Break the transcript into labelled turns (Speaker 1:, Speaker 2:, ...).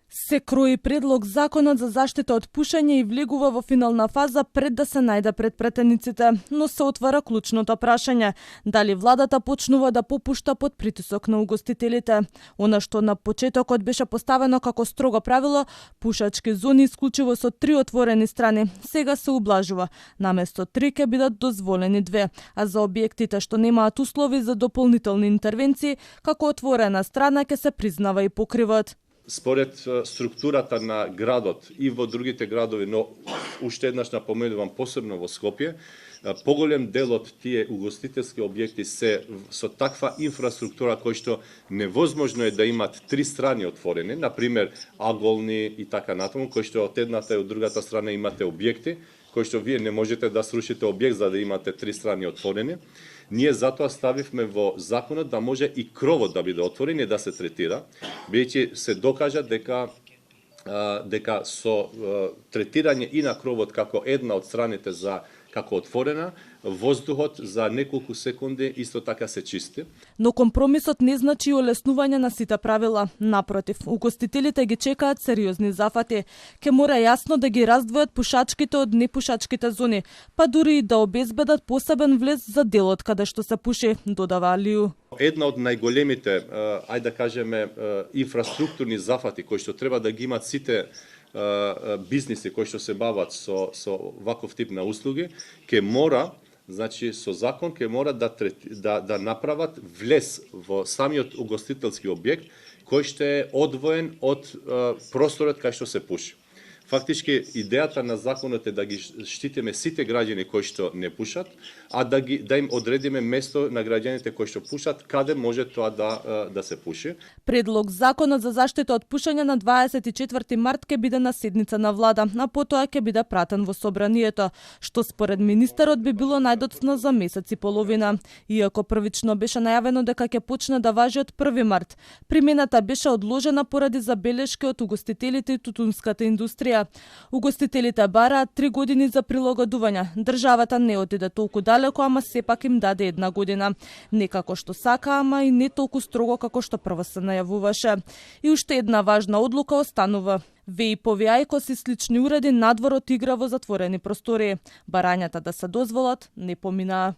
Speaker 1: Се крои предлог законот за заштита од пушење и влегува во финална фаза пред да се најде пред претениците, но се отвара клучното прашање: дали владата почнува да попушта под притисок на угостителите? Она што на почетокот беше поставено како строго правило, пушачки зони исклучиво со 3 отворени страни, сега се ублажува. Наместо 3 ќе бидат дозволени 2, а за објектите што немаат услови за дополнителни интервенции, како отворена страна ќе се признава и покривот.
Speaker 2: Според структурата на градот и во другите градови, но уште еднаш напоменувам посебно во Скопје, поголем дел од тие угостителски објекти се со таква инфраструктура кој што невозможно е да имат 3 страни отворени, например аголни и така натаму, кој што од едната и од другата страна имате објекти, кој што вие не можете да срушите објект за да имате 3 страни отворени. Ние затоа ставивме во законот да може и кровот да биде отворен и да се третира, бидејќи се докажа дека со третирање и на кровот како една од страните како отворена, воздухот за неколку секунди исто така се чисти.
Speaker 1: Но компромисот не значи олеснување на сите правила. Напротив, угостителите ги чекаат сериозни зафати. Ке мора јасно да ги раздвојат пушачките од непушачките зони, па дури и да обезбедат посебен влез за делот каде што се пуши, додава Алију.
Speaker 2: Една од најголемите, ајде да кажеме, инфраструктурни зафати кои што треба да ги имат сите бизниси кои што се бават со ваков тип на услуги, ке мора, значи со закон ке мора да направат влез во самиот угостителски објект кој што е одвоен од просторот кај што се пуши. Фактички, идејата на законот е да ги штитиме сите граѓани кои што не пушат, а да им одредиме место на граѓаните кои што пушат, каде може тоа да се пуши.
Speaker 1: Предлог законот за заштита од пушење на 24 март ќе биде на седница на влада, а потоа ќе биде пратен во собранието, што според министерот би било најдоцна за месец и половина. Иако првично беше најавено дека ќе почне да важи од 1 март, примената беше одложена поради забелешки од угостителите и тутунската индустрија. Угостителите бараат 3 години за прилагодување. Државата не отиде толку далеко, ама сепак им даде 1 година. Не како што сака, ама и не толку строго како што прво се најавуваше. И уште една важна одлука останува. ВИП-ови ајкос и слични уреди надвор од игра во затворени простори. Барањата да се дозволат не поминаа.